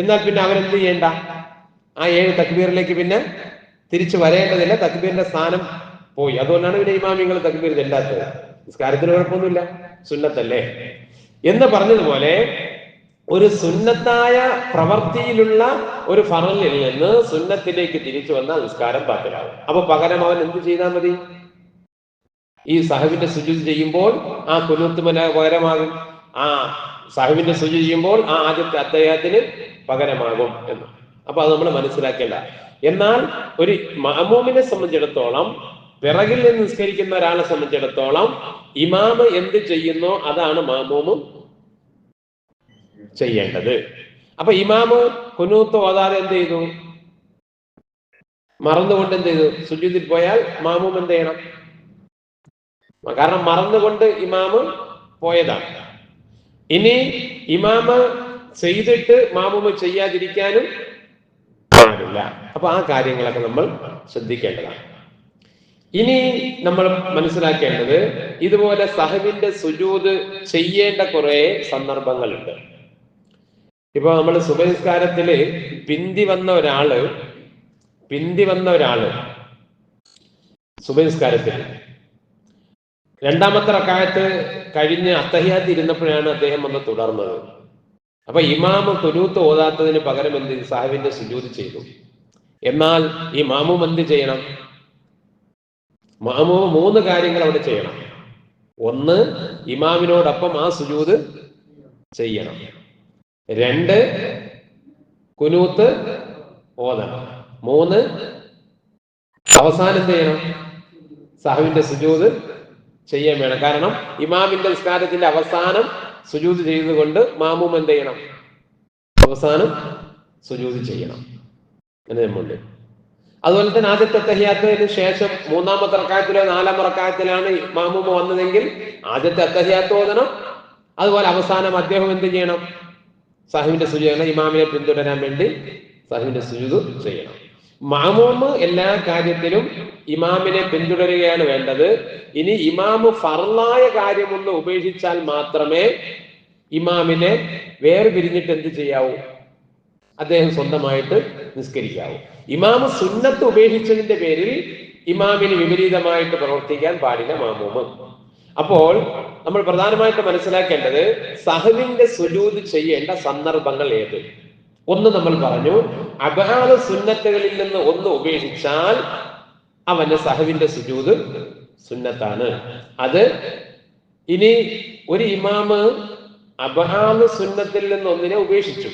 A: എന്നാൽ പിന്നെ അവൻ എന്ത് ചെയ്യണ്ട? ആ 7 തക്ബീറിലേക്ക് പിന്നെ തിരിച്ചു വരേണ്ടതില്ല, തക്ബീറിന്റെ സ്ഥാനം പോയി. അതുകൊണ്ടാണ് പിന്നെ ഇമാമിങ്ങൾ തക്ബീർ ചെല്ലാത്തത്. നിസ്കാരത്തിന് കുഴപ്പമൊന്നുമില്ല, സുന്നത്തല്ലേ എന്ന് പറഞ്ഞതുപോലെ ഒരു സുന്നത്തായ പ്രവർത്തിയിലുള്ള ഒരു ഫറലിൽ നിന്ന് സുന്നത്തിലേക്ക് തിരിച്ചു വന്നാൽ നിസ്കാരം ബാത്തിലാവും. അപ്പൊ പകരം അവൻ എന്ത് ചെയ്താൽ മതി? ഈ സഹവിന്റെ സുജൂദ് ചെയ്യുമ്പോൾ ആ കുനൂത്ത് പകരമാകും, ആ സഹവിന്റെ സുജൂദ് ചെയ്യുമ്പോൾ ആ ആദ്യത്തെ അത്തഹിയ്യാത്തിന് പകരമാകും എന്ന്. അപ്പൊ അത് നമ്മൾ മനസ്സിലാക്കേണ്ട. എന്നാൽ ഒരു മഅമൂമിനെ സംബന്ധിച്ചിടത്തോളം, പിറകിൽ നിന്ന് നിസ്കരിക്കുന്ന ഒരാളെ സംബന്ധിച്ചിടത്തോളം, ഇമാമ് എന്ത് ചെയ്യുന്നോ അതാണ് മഅമൂമും ചെയ്യേണ്ടത്. അപ്പൊ ഇമാമ് കുനൂത്ത് ഓതാതെ എന്ത് ചെയ്തു? മറന്നുകൊണ്ട് എന്ത് ചെയ്തു? സുജൂദിൽ പോയാൽ മഅമൂം എന്ത് ചെയ്യണം? കാരണം മറന്നുകൊണ്ട് ഇമാമ് പോയതാണ്. ഇനി ഇമാമ് ചെയ്തിട്ട് മഅമൂം ചെയ്യാതിരിക്കാനും പാടില്ല. അപ്പൊ ആ കാര്യങ്ങളൊക്കെ നമ്മൾ ശ്രദ്ധിക്കേണ്ടതാണ്. ഇനി നമ്മൾ മനസ്സിലാക്കേണ്ടത്, ഇതുപോലെ സഹവിന്റെ സുജൂദ് ചെയ്യേണ്ട കുറെ സന്ദർഭങ്ങളുണ്ട്. ഇപ്പൊ നമ്മൾ സുബഹി നിസ്കാരത്തില് പിന്തി വന്ന ഒരാള് സുബഹി നിസ്കാരത്തിൽ രണ്ടാമത്തെ റക്അത്ത് കഴിഞ്ഞ് അത്തഹിയ്യാത്ത് ഇരുന്നപ്പോഴാണ് അദ്ദേഹം വന്ന് തുടർന്നത്. അപ്പൊ ഇമാമ് കുനൂത്ത് ഓതാത്തതിന് പകരം എന്ത് ചെയ്തു? സഹവിന്റെ സുജൂദ് ചെയ്തു. എന്നാൽ ഈ മഅമൂം എന്ത് ചെയ്യണം? മഅമൂം 3 കാര്യങ്ങൾ അവിടെ ചെയ്യണം. 1, ഇമാമിനോടൊപ്പം ആ സുജൂദ് ചെയ്യണം. 2, കുനൂത്ത് ഓതണം. 3, അവസാനം എന്ത് ചെയ്യണം? സഹവിന്റെ സുജൂദ് ചെയ്യാൻ വേണം. കാരണം ഇമാമിന്റെ നിസ്കാരത്തിന്റെ അവസാനം സുജൂദ് ചെയ്തുകൊണ്ട് മഅമൂം എന്ത് ചെയ്യണം? അവസാനം സുജൂദ് ചെയ്യണം എന്ന് നമ്മളുണ്ട്. അതുപോലെ തന്നെ ആദ്യത്തെ അത്തഹിയ്യാത്തിന് ശേഷം 3-ാമത്തെ റക്അത്തിലോ 4-ാം റക്അത്തിലാണ് മഅമൂം വന്നതെങ്കിൽ ആദ്യത്തെ അത്തഹിയ്യാത്ത് ഓതണം. അതുപോലെ അവസാനം അദ്ദേഹം എന്ത് ചെയ്യണം? സഹവിന്റെ സുജൂദ് ചെയ്യണം. ഇമാമിനെ പിന്തുടരാൻ വേണ്ടി സഹവിന്റെ സുജൂദ് ചെയ്യണം. മഅമൂം എല്ലാ കാര്യത്തിലും ഇമാമിനെ പിന്തുടരുകയാണ് വേണ്ടത്. ഇനി ഇമാമ് ഫർളായ കാര്യമൊന്ന് ഉപേക്ഷിച്ചാൽ മാത്രമേ ഇമാമിനെ വേർപിരിഞ്ഞിട്ട് എന്ത് ചെയ്യാവൂ? അദ്ദേഹം സ്വന്തമായിട്ട് നിസ്കരിക്കാവൂ. ഇമാമ് സുന്നത്ത് ഉപേക്ഷിച്ചതിന്റെ പേരിൽ ഇമാമിന് വിപരീതമായിട്ട് പ്രവർത്തിക്കാൻ പാടില്ല മഅമൂം. അപ്പോൾ നമ്മൾ പ്രധാനമായിട്ട് മനസ്സിലാക്കേണ്ടത് സഹവിന്റെ സുജൂദ് ചെയ്യേണ്ട സന്ദർഭങ്ങൾ ഏത്? ഒന്ന് നമ്മൾ പറഞ്ഞു, അബ്ആദ് സുന്നത്തുകളിൽ നിന്ന് ഒന്ന് ഉപേക്ഷിച്ചാൽ അവന് സഹവിന്റെ സുജൂദ് സുന്നത്താണ്. അത് ഇനി ഒരു ഇമാമ് അബ്ആദ് സുന്നത്തിൽ നിന്ന് ഒന്നിനെ ഉപേക്ഷിച്ചു,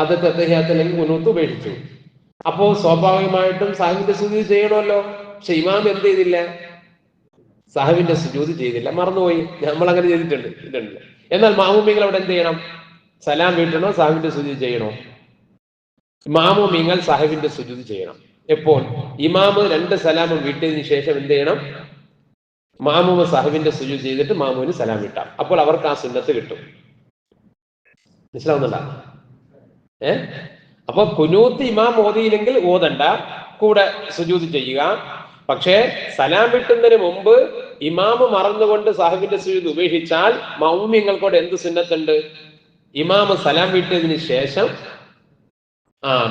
A: ആദ്യത്തെ അത്തഹിയ്യാത്ത് അല്ലെങ്കിൽ കുനൂത്ത് ഉപേക്ഷിച്ചു, അപ്പോ സ്വാഭാവികമായിട്ടും സഹവിന്റെ സുജൂദ് ചെയ്യണമല്ലോ. പക്ഷെ ഇമാം എന്ത് ചെയ്തില്ല? സഹവിന്റെ സുജൂദ് ചെയ്തില്ല, മറന്നുപോയി. നമ്മൾ അങ്ങനെ ചെയ്തിട്ടുണ്ട്. എന്നാൽ മഅമൂമിങ്ങൾ അവിടെ എന്ത് ചെയ്യണം? സലാം വീട്ടണോ സഹവിന്റെ സുജൂദ് ചെയ്യണോ? മഅമൂമിങ്ങൾ സഹവിന്റെ സുജൂദ് ചെയ്യണം. എപ്പോൾ? ഇമാമ് 2 സലാമും വീട്ടിയതിനു ശേഷം എന്ത് ചെയ്യണം? മഅമൂം സഹവിന്റെ സുജൂദ് ചെയ്തിട്ട് മഅമൂമിന് സലാം വീട്ടാം. അപ്പോൾ അവർക്ക് ആ സുന്നത്ത് കിട്ടും. മനസ്സിലാവുന്നുണ്ടോ? അപ്പൊ കുനൂത്ത് ഇമാം ഓതിയില്ലെങ്കിൽ ഓതണ്ട, കൂടെ സുജൂദ് ചെയ്യുക. പക്ഷേ സലാം വിട്ടുന്നതിന് മുമ്പ് ഇമാമ് മറന്നുകൊണ്ട് സഹവിന്റെ സുജൂദ് ഉപേക്ഷിച്ചാൽ മഅമൂമിങ്ങൾക്കോട് എന്ത് സുന്നത്തുണ്ട്? ഇമാമ് സലാം വിട്ടതിന് ശേഷം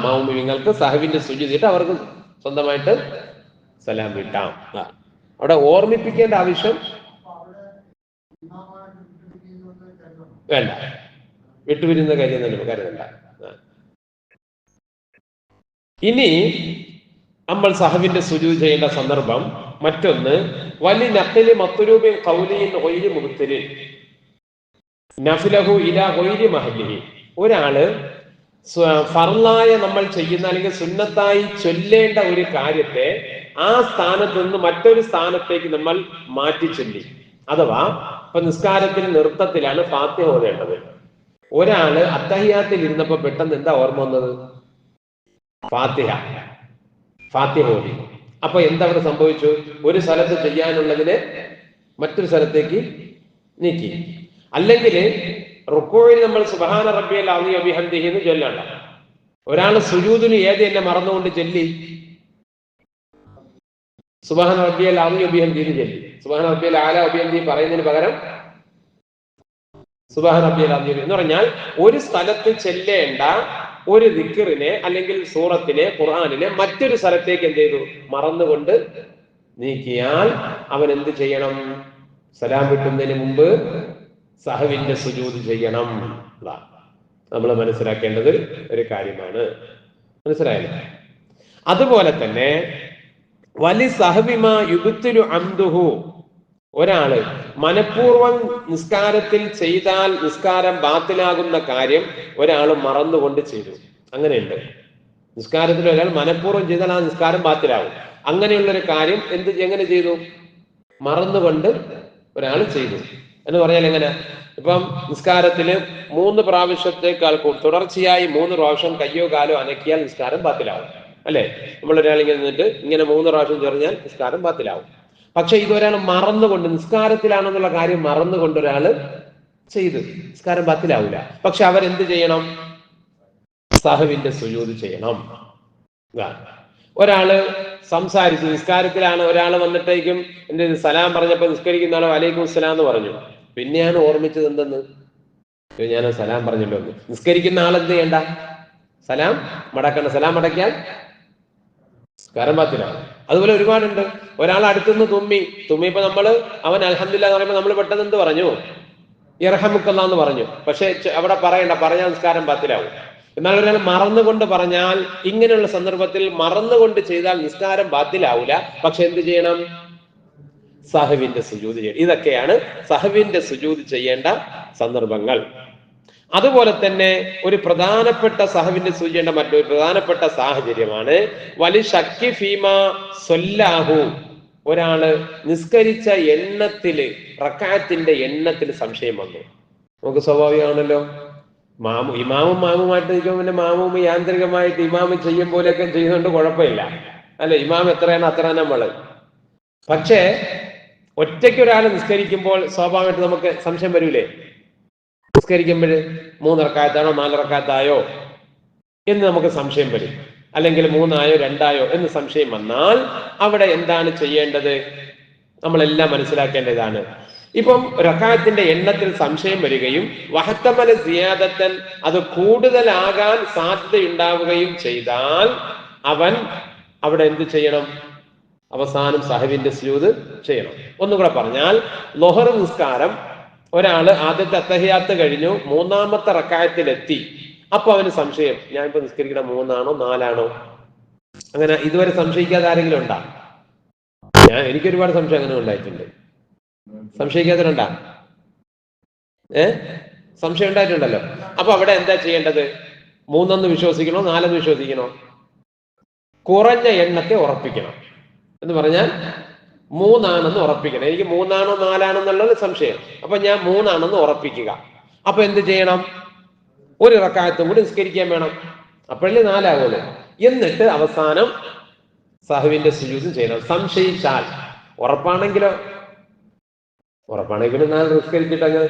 A: മഅമൂമിങ്ങൾക്ക് സഹവിന്റെ സുജൂദ് ചെയ്തിട്ട് അവർക്ക് സ്വന്തമായിട്ട് സലാം വിട്ടാം. അവിടെ ഓർമ്മിപ്പിക്കേണ്ട ആവശ്യം വേണ്ട. വിട്ടുപിരിയുന്ന കാര്യം തന്നെ കരുതണ്ട. ഇനി നമ്മൾ സഹവിന്റെ സുജൂദ് ചെയ്യേണ്ട സന്ദർഭം മറ്റൊന്ന്, വലി നഖ്ലി മത്ലൂബിൻ ഖൗലിൻ ഗൈരി മുബ്തലിൻ നഫ്ലഹു ഇലാ ഗൈരി മഹല്ലിഹി. ഒരാള് ഫർളായ നമ്മൾ ചെയ്യുന്ന അല്ലെങ്കിൽ സുന്നത്തായി ചൊല്ലേണ്ട ഒരു കാര്യത്തെ ആ സ്ഥാനത്ത് നിന്ന് മറ്റൊരു സ്ഥാനത്തേക്ക് നമ്മൾ മാറ്റി ചൊല്ലി. അഥവാ ഇപ്പൊ നിസ്കാരത്തിന് നൃത്തത്തിലാണ് ഫാത്തിഹ ഓതേണ്ടത്. ഒരാള് അത്തഹിയാത്തിൽ ഇരുന്നപ്പോ പെട്ടെന്ന് എന്താ ഓർമ്മ വന്നത്? ഫാത്തിഹ ഓതി. അപ്പൊ എന്താ അവിടെ സംഭവിച്ചു? ഒരു സ്ഥലത്ത് ചെയ്യാനുള്ളതിനെ മറ്റൊരു സ്ഥലത്തേക്ക് നീക്കി. അല്ലെങ്കിൽ റുക്കൂഇൽ നമ്മൾ സുബ്ഹാന റബ്ബിയൽ അസീം വബിഹംദിഹി എന്ന് ചൊല്ലണ്ട. ഒരാൾ സുജൂദിന് ഏത് തന്നെ മറന്നുകൊണ്ട് ചൊല്ലി സുബ്ഹാന റബ്ബിയൽ അസീം വബിഹംദിഹി ചൊല്ലി. സുബ്ഹാന റബ്ബിയൽ അഅല വബിഹംദിഹി പറയുന്നതിന് പകരം സുബ്ഹാന റബ്ബിയൽ അസീം എന്ന് പറഞ്ഞാൽ ഒരു സ്ഥലത്ത് ചെല്ലേണ്ട ഒരു ദിക്റിനെ അല്ലെങ്കിൽ സൂറത്തിനെ ഖുർആനിലെ മറ്റൊരു സ്ഥലത്തേക്ക് എന്ത് ചെയ്തു? മറന്നുകൊണ്ട് നീക്കിയാൽ അവൻ എന്ത് ചെയ്യണം? സലാം വിട്ടുന്നതിന് മുമ്പ് സഹവിന്റെ സുജൂദ് ചെയ്യണം. നമ്മൾ മനസ്സിലാക്കേണ്ടത് ഒരു കാര്യമാണ്. മനസ്സിലായല്ലോ? അതുപോലെ തന്നെ വലി സഹവിമാ യുബ്തിലു അംദുഹു, ഒരാള് മനഃപൂർവ്വം നിസ്കാരത്തിൽ ചെയ്താൽ നിസ്കാരം ബാത്തിലാകുന്ന കാര്യം ഒരാൾ മറന്നുകൊണ്ട് ചെയ്തു. അങ്ങനെയുണ്ട്. നിസ്കാരത്തിൽ ഒരാൾ മനഃപൂർവ്വം ചെയ്താൽ ആ നിസ്കാരം ബാത്തിലാകും. അങ്ങനെയുള്ളൊരു കാര്യം എങ്ങനെ ചെയ്തു? മറന്നുകൊണ്ട് ഒരാൾ ചെയ്തു എന്ന് പറഞ്ഞാൽ എങ്ങനെ? ഇപ്പം നിസ്കാരത്തിന് 3 പ്രാവശ്യത്തേക്കാൾ തുടർച്ചയായി 3 പ്രാവശ്യം കയ്യോ കാലോ അനക്കിയാൽ നിസ്കാരം ബാത്തിലാവും, അല്ലെ? നമ്മളൊരാൾ ഇങ്ങനെ നിന്നിട്ട് ഇങ്ങനെ 3 പ്രാവശ്യം ചെറിഞ്ഞാൽ നിസ്കാരം ബാത്തിലാവും. പക്ഷെ ഇതൊരാൾ മറന്നുകൊണ്ട്, നിസ്കാരത്തിലാണെന്നുള്ള കാര്യം മറന്നുകൊണ്ട് ഒരാള് ചെയ്തു, നിസ്കാരം ബാത്തിലാവില്ല. പക്ഷെ അവരെന്ത് ചെയ്യണം? സഹവിന്റെ സുജൂദ് ചെയ്യണം. ഒരാള് സംസാരിച്ചു, നിസ്കാരത്തിലാണ്, ഒരാൾ വന്നിട്ടേക്കും എന്റെ സലാം പറഞ്ഞപ്പോ നിസ്കരിക്കുന്ന ആളോ വലൈക്കും സലാം എന്ന് പറഞ്ഞു. പിന്നെയാണ് ഓർമ്മിച്ചത് എന്തെന്ന്? ഞാൻ സലാം പറഞ്ഞല്ലോ എന്ന്. നിസ്കരിക്കുന്ന ആളെന്ത് ചെയ്യണ്ട? സലാം മടക്കണം. സലാം മടക്കിയാൽ നിസ്കാരം ബാത്തിലാണ്. അതുപോലെ ഒരുപാടുണ്ട്. ഒരാൾ അടുത്തുനിന്ന് തുമ്മിയപ്പോ അവൻ അൽഹംദുലില്ലാഹ് എന്ന് പറയുമ്പോൾ നമ്മൾ പെട്ടെന്ന് എന്ത് പറഞ്ഞു? യർഹമുക്കല്ലാഹ് എന്ന് പറഞ്ഞു. പക്ഷെ അവിടെ പറയണ്ട, പറഞ്ഞാൽ നിസ്കാരം ബാത്തിലാവും. എന്നാൽ ഒരാൾ മറന്നുകൊണ്ട് പറഞ്ഞാൽ, ഇങ്ങനെയുള്ള സന്ദർഭത്തിൽ മറന്നുകൊണ്ട് ചെയ്താൽ നിസ്കാരം ബാത്തിലാവൂല. പക്ഷെ എന്ത് ചെയ്യണം? സഹവിന്റെ സുജൂദ് ചെയ്യണം. ഇതൊക്കെയാണ് സഹവിന്റെ സുജൂദ് ചെയ്യേണ്ട സന്ദർഭങ്ങൾ. അതുപോലെ തന്നെ ഒരു പ്രധാനപ്പെട്ട സഹവിന്റെ സുജൂദ് ചെയ്യേണ്ട മറ്റൊരു പ്രധാനപ്പെട്ട സാഹചര്യമാണ് വലി ശക്കി ഫീമാ സ്വല്ലാഹു, ഒരാള് നിസ്കരിച്ച എണ്ണത്തില്, റക്അത്തിന്റെ എണ്ണത്തിൽ സംശയം വന്നു. നമുക്ക് സ്വാഭാവികമാണല്ലോ, ഇമാമും മാമുമായിട്ട് നിൽക്കുമ്പോൾ പിന്നെ മാമും യാന്ത്രികമായിട്ട് ഇമാമ് ചെയ്യും പോലെയൊക്കെ ചെയ്യുന്നുണ്ട്, കുഴപ്പമില്ല, അല്ലെ? ഇമാം എത്രയാണ് അത്ര നമ്മള്. പക്ഷേ ഒറ്റയ്ക്ക് ഒരാൾ നിസ്കരിക്കുമ്പോൾ സ്വാഭാവികമായിട്ട് നമുക്ക് സംശയം വരൂലേ? നിസ്കരിക്കുമ്പോൾ 3 റക്അത്താണോ 4 റക്അത്തായോ എന്ന് നമുക്ക് സംശയം വരും. അല്ലെങ്കിൽ 3 ആയോ 2 ആയോ എന്ന് സംശയം വന്നാൽ അവിടെ എന്താണ് ചെയ്യേണ്ടത്? നമ്മളെല്ലാം മനസ്സിലാക്കേണ്ടതാണ്. ഇപ്പം റക്അത്തിന്റെ എണ്ണത്തിൽ സംശയം വരികയും വഹത്തമല സിയാദത്തൻ, അത് കൂടുതലാകാൻ സാധ്യതയുണ്ടാവുകയും ചെയ്താൽ അവൻ അവിടെ എന്ത് ചെയ്യണം? അവസാനം സഹവിന്റെ സുജൂദ് ചെയ്യണം. ഒന്നുകൂടെ പറഞ്ഞാൽ, ളുഹർ നിസ്കാരം ഒരാള് ആദ്യത്തെ അത്തഹിയാത്ത് കഴിഞ്ഞു, 3ാമത്തെ റക്അത്തിലെത്തി. അപ്പൊ അവന് സംശയം, ഞാനിപ്പോ നിസ്കരിക്കണ 3 ആണോ 4 ആണോ? അങ്ങനെ ഇതുവരെ സംശയിക്കാതെ ആരെങ്കിലും ഉണ്ടാ? എനിക്കൊരുപാട് സംശയം അങ്ങനെ ഉണ്ടായിട്ടുണ്ട്. സംശയിക്കാത്തവരുണ്ടാ? സംശയം ഉണ്ടായിട്ടുണ്ടല്ലോ. അപ്പൊ അവിടെ എന്താ ചെയ്യേണ്ടത്? 3 വിശ്വസിക്കണോ 4 വിശ്വസിക്കണോ? കുറഞ്ഞ എണ്ണത്തെ ഉറപ്പിക്കണം. എന്ന് പറഞ്ഞാൽ 3 ആണെന്ന് ഉറപ്പിക്കണം. എനിക്ക് 3 ആണോ 4 ആണോ എന്നുള്ളത് സംശയം. അപ്പൊ ഞാൻ 3 ആണെന്ന് ഉറപ്പിക്കുക. അപ്പൊ എന്ത് ചെയ്യണം? ഒരു റക്അത്തും കൂടി നിസ്കരിക്കാൻ വേണം. അപ്പോഴല്ലേ 4 ആകുള്ളൂ. എന്നിട്ട് അവസാനം സഹവിന്റെ സുജൂദ് ചെയ്യണം. സംശയിച്ചാൽ, ഉറപ്പാണെങ്കിലോ 4 നിസ്കരിച്ചിട്ട് അങ്ങ്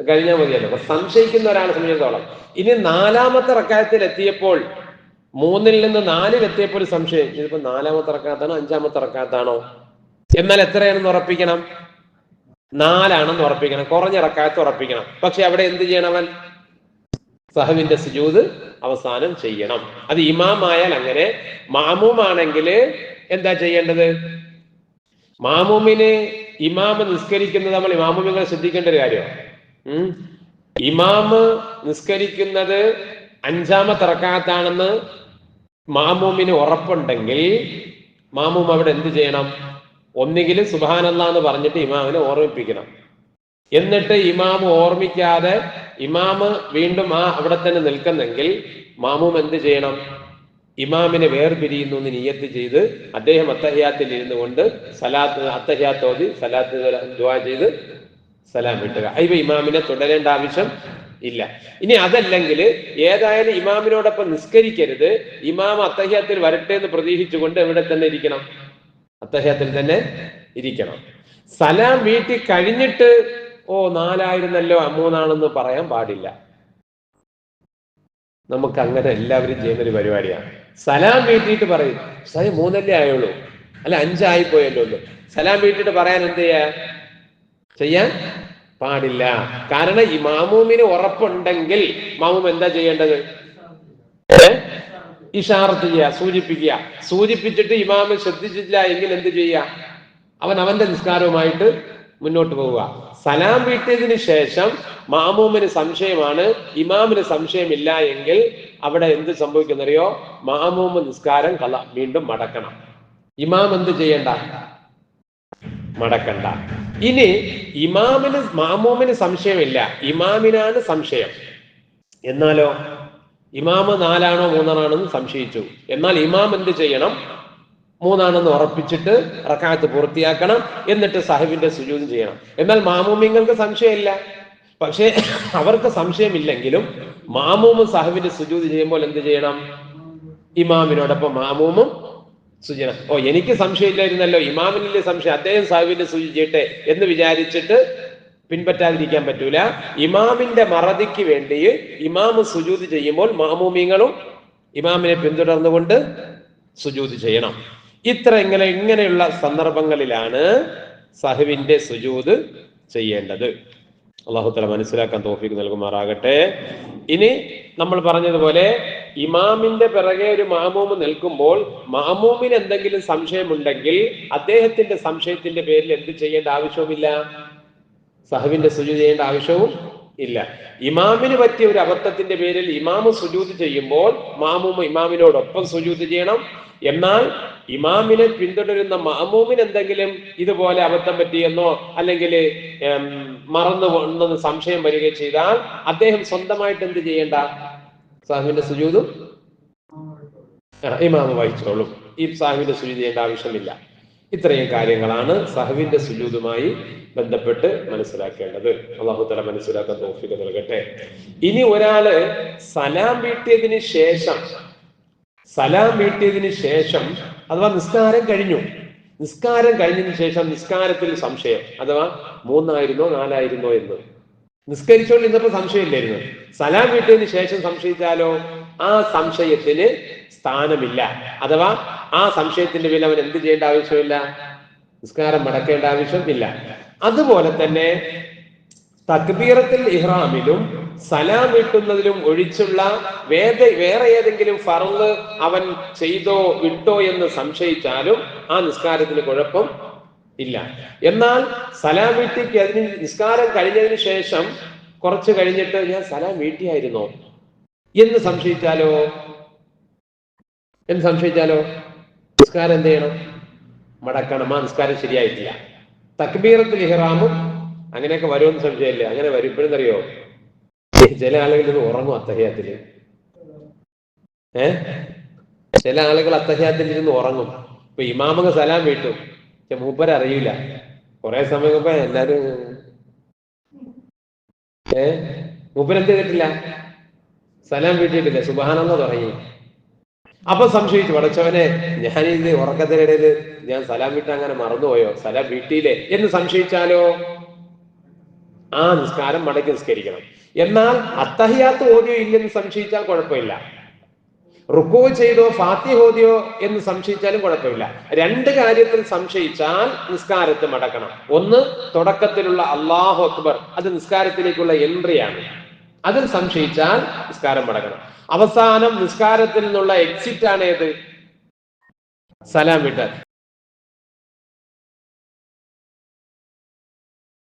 A: കഴിഞ്ഞാൽ മതിയല്ലോ. അപ്പൊ സംശയിക്കുന്ന ഒരാളെ സംബന്ധിച്ചിടത്തോളം ഇനി 4ാമത്തെ റക്അത്തിൽ എത്തിയപ്പോൾ, 3ൽ നിന്ന് 4ൽ എത്തിയപ്പോൾ സംശയം, ഇതിപ്പോ 4ാമത്തെ റക്അത്താണോ 5ാമത്തെ റക്അത്താണോ? എന്നാൽ എത്രയാണെന്ന് ഉറപ്പിക്കണം? 4 ആണെന്ന് ഉറപ്പിക്കണം. കുറഞ്ഞ റക്അത്ത് ഉറപ്പിക്കണം. പക്ഷെ അവിടെ എന്ത് ചെയ്യണം? അവൻ സഹവിന്റെ സുജൂദ് അവസാനം ചെയ്യണം. അത് ഇമാമായാൽ അങ്ങനെ. മാമൂമാണെങ്കിൽ എന്താ ചെയ്യേണ്ടത്? മാമൂമിന് ഇമാമ നിസ്കരിക്കുന്നത് നമ്മൾ ഇമാമുമികളെ ശ്രദ്ധിക്കേണ്ട ഒരു കാര്യമാണ്. ഇമാമ് നിസ്കരിക്കുന്നത് 5-ാമത്തെ റക്അത്താണെന്ന് മാമൂമിന് ഉറപ്പുണ്ടെങ്കിൽ മാമൂം അവിടെ എന്ത് ചെയ്യണം? ഒന്നുകിൽ സുബ്ഹാനല്ലാഹ് എന്ന് പറഞ്ഞിട്ട് ഇമാമിനെ ഓർമ്മിപ്പിക്കണം. എന്നിട്ട് ഇമാമ് ഓർമ്മിക്കാതെ ഇമാമ് വീണ്ടും അവിടെ തന്നെ നിൽക്കുന്നെങ്കിൽ മാമൂം എന്ത് ചെയ്യണം? ഇമാമിനെ വേർപിരിയുന്നു എന്ന് നിയ്യത്ത് ചെയ്ത് അദ്ദേഹം അത്തഹിയാത്തിൽ ഇരുന്നു കൊണ്ട് അത്തഹിയാത്ത് ഓതി സലാത്ത് ദുആ ചെയ്ത് സലാം വിട്ടുക. ഇവ ഇമാമിനെ തുടരേണ്ട ആവശ്യം ഇല്ല. ഇനി അതല്ലെങ്കിൽ ഏതായാലും ഇമാമിനോടൊപ്പം നിസ്കരിക്കരുത്, ഇമാം അത്തഹിയാത്തിൽ വരട്ടെ എന്ന് പ്രതീക്ഷിച്ചുകൊണ്ട് എവിടെ തന്നെ ഇരിക്കണം? അത്തഹിയാത്തിൽ തന്നെ ഇരിക്കണം. സലാം വീട്ടിൽ കഴിഞ്ഞിട്ട് 4 3 പറയാൻ പാടില്ല. നമുക്ക് അങ്ങനെ എല്ലാവരും ചെയ്യുന്നൊരു പരിപാടിയാണ്. സലാം വീട്ടിയിട്ട് പറയും, 3 ആയുള്ളൂ, അല്ല 5 ആയിപ്പോയല്ലോ. സലാം വീട്ടിട്ട് പറയാൻ എന്ത് ചെയ്യാൻ പാടില്ല. കാരണം ഈ മാമൂമിന് ഉറപ്പുണ്ടെങ്കിൽ മാമൂം എന്താ ചെയ്യേണ്ടത്? ഇഷാറത്ത് ചെയ്യുക, സൂചിപ്പിക്കുക. സൂചിപ്പിച്ചിട്ട് ഇമാമ് ശ്രദ്ധിച്ചില്ല എങ്കിൽ എന്ത് ചെയ്യുക? അവന്റെ നിസ്കാരവുമായിട്ട് മുന്നോട്ട് പോവുക. സലാം വീട്ടിയതിന് ശേഷം മാമൂമിന് സംശയമാണ്, ഇമാമിന് സംശയമില്ല എങ്കിൽ അവിടെ എന്ത് സംഭവിക്കുന്നറിയോ? മാമൂമ് നിസ്കാരം വീണ്ടും മടക്കണം. ഇമാം എന്ത് ചെയ്യണ്ട? മടക്കണ്ട. ഇനി മാമൂമിന് സംശയമില്ല, ഇമാമിനാണ് സംശയം. എന്നാലോ ഇമാമ് 4 3 സംശയിച്ചു. എന്നാൽ ഇമാം എന്ത് ചെയ്യണം? 3 ഉറപ്പിച്ചിട്ട് റക്അത്ത് പൂർത്തിയാക്കണം. എന്നിട്ട് സഹവിന്റെ സുജൂദ് ചെയ്യണം. എന്നാൽ മാമൂമിങ്ങൾക്ക് സംശയമില്ല. പക്ഷേ അവർക്ക് സംശയമില്ലെങ്കിലും മാമൂമും സഹവിന്റെ സുജൂദ് ചെയ്യുമ്പോൾ എന്ത് ചെയ്യണം? ഇമാമിനോടൊപ്പം മാമൂമും സുജൂദ്. എനിക്ക് സംശയമില്ലായിരുന്നല്ലോ, ഇമാമിനില്ലേ സംശയം, അദ്ദേഹം സഹവിന്റെ സുജൂദ് ചെയ്യട്ടെ എന്ന് വിചാരിച്ചിട്ട് പിൻപറ്റാതിരിക്കാൻ പറ്റൂല. ഇമാമിന്റെ മറദിക്ക് വേണ്ടി ഇമാമ് സുജൂദ് ചെയ്യുമ്പോൾ മാമൂമിങ്ങളും ഇമാമിനെ പിന്തുടർന്നുകൊണ്ട് സുജൂദ് ചെയ്യണം. ഇങ്ങനെയുള്ള സന്ദർഭങ്ങളിലാണ് സഹവിന്റെ സുജൂദ് ചെയ്യേണ്ടത്. അല്ലാഹു തആല മനസ്സിലാക്കാൻ തൗഫീഖ് നൽകുമാറാകട്ടെ. ഇനി നമ്മൾ പറഞ്ഞതുപോലെ ഇമാമിന്റെ പിറകെ ഒരു മാമൂമ് നിൽക്കുമ്പോൾ മാമൂമിന് എന്തെങ്കിലും സംശയമുണ്ടെങ്കിൽ അദ്ദേഹത്തിന്റെ സംശയത്തിന്റെ പേരിൽ എന്ത് ചെയ്യേണ്ട ആവശ്യവുമില്ല? സഹവിന്റെ സുജൂദ് ചെയ്യേണ്ട ആവശ്യവും ഇല്ല. ഇമാമിന് പറ്റിയ ഒരു അബദ്ധത്തിന്റെ പേരിൽ ഇമാമ് സുജൂദ് ചെയ്യുമ്പോൾ മാമൂമ് ഇമാമിനോടൊപ്പം സുജൂദ് ചെയ്യണം. എന്നാൽ ഇമാമിനെ പിന്തുടരുന്ന മാമൂമിന് എന്തെങ്കിലും ഇതുപോലെ അബദ്ധം പറ്റിയെന്നോ അല്ലെങ്കിൽ മറന്നു സംശയം വരികയോ ചെയ്താൽ അദ്ദേഹം സ്വന്തമായിട്ട് എന്ത് ചെയ്യേണ്ട? സഹവിന്റെ സുജൂദും ഇമാമ് വഹിച്ചോളും. ഈ സഹവിന്റെ സുജൂദ് ചെയ്യേണ്ട ആവശ്യമില്ല. ഇത്രയും കാര്യങ്ങളാണ് സഹവിന്റെ സുജൂദുമായി ബന്ധപ്പെട്ട് മനസ്സിലാക്കേണ്ടത്. അല്ലാഹു തആല മനസ്സിലാക്കാൻ തൗഫീഖ് നൽകട്ടെ. ഇനി ഒരാള് സലാം വീട്ടിയതിന് ശേഷം അഥവാ നിസ്കാരം കഴിഞ്ഞതിന് ശേഷം നിസ്കാരത്തിൽ സംശയം, അഥവാ 3 ആയിരുന്നോ 4 ആയിരുന്നോ എന്ന് നിസ്കരിച്ചോണ്ടിരുന്നപ്പോ സംശയമില്ലായിരുന്നു. സലാം വീട്ടിയതിന് ശേഷം സംശയിച്ചാലോ ആ സംശയത്തിന് സ്ഥാനമില്ല. അഥവാ ആ സംശയത്തിന്റെ പേരിൽ അവൻ എന്ത് ചെയ്യേണ്ട ആവശ്യമില്ല? നിസ്കാരം മടക്കേണ്ട ആവശ്യമില്ല. അതുപോലെ തന്നെ തക്ബീറത്തുൽ ഇഹ്റാമിലും സലാം വീട്ടുന്നതിലും ഒഴിച്ചുള്ള വേറെ ഏതെങ്കിലും ഫർള് അവൻ ചെയ്തോ വിട്ടോ എന്ന് സംശയിച്ചാലും ആ നിസ്കാരത്തിന് കുഴപ്പം ഇല്ല. എന്നാൽ സലാം വീട്ടിക്ക് നിസ്കാരം കഴിഞ്ഞതിന് ശേഷം കുറച്ച് കഴിഞ്ഞിട്ട് ഞാൻ സലാം വീട്ടിയായിരുന്നോ എന്ന് സംശയിച്ചാലോ നിസ്കാരം എന്ത് ചെയ്യണം? മടക്കണം. ആ നിസ്കാരം ശരിയായിട്ടില്ല. തക്ബീറത്തുൽ ഇഹ്റാമും അങ്ങനെയൊക്കെ വരുമെന്ന് സംശയമില്ല. അങ്ങനെ വരും. ഇപ്പോഴെന്നറിയോ, ചില ആളുകൾ ഇത് ഉറങ്ങും അത്തഹിയാത്തില്. ചില ആളുകൾ അത്തഹിയാത്തിൽ ഇരുന്ന് ഉറങ്ങും. ഇപ്പൊ ഇമാമങ്ങ് സലാം വീട്ടും, പക്ഷെ മൂപ്പര് അറിയില്ല. കുറെ സമയം മുമ്പ് എല്ലാരും മൂപ്പരെന്ത് ചെയ്തിട്ടില്ല? സലാം വീട്ടിയിട്ടില്ല, സുബ്ഹാനല്ലാഹ് തുടങ്ങി. അപ്പൊ സംശയിച്ചു, പടച്ചവനെ ഞാനിത് ഉറക്കത്തിനിടയിൽ ഞാൻ സലാം വീട്ടാൻ അങ്ങനെ മറന്നുപോയോ, സലാം വീട്ടിയില്ലേ എന്ന് സംശയിച്ചാലോ ആ നിസ്കാരം മടക്കി നിസ്കരിക്കണം. എന്നാൽ അത്തഹിയാത്ത് ഓതിയോ ഇല്ലെന്ന് സംശയിച്ചാൽ കുഴപ്പമില്ല. റുക്കൂ ചെയ്തോ ഫാത്തിഹ ഓതിയോ എന്ന് സംശയിച്ചാലും കുഴപ്പമില്ല. 2 കാര്യത്തിൽ സംശയിച്ചാൽ നിസ്കാരത്തെ മടക്കണം. ഒന്ന്, തുടക്കത്തിലുള്ള അല്ലാഹു അക്ബർ, അത് നിസ്കാരത്തിലേക്കുള്ള എൻട്രിയാണ്. അതിൽ സംശയിച്ചാൽ നിസ്കാരം മടക്കണം. അവസാനം നിസ്കാരത്തിൽ നിന്നുള്ള എക്സിറ്റ് ആണ് ഏത്? സലാം വിട്ടാൽ.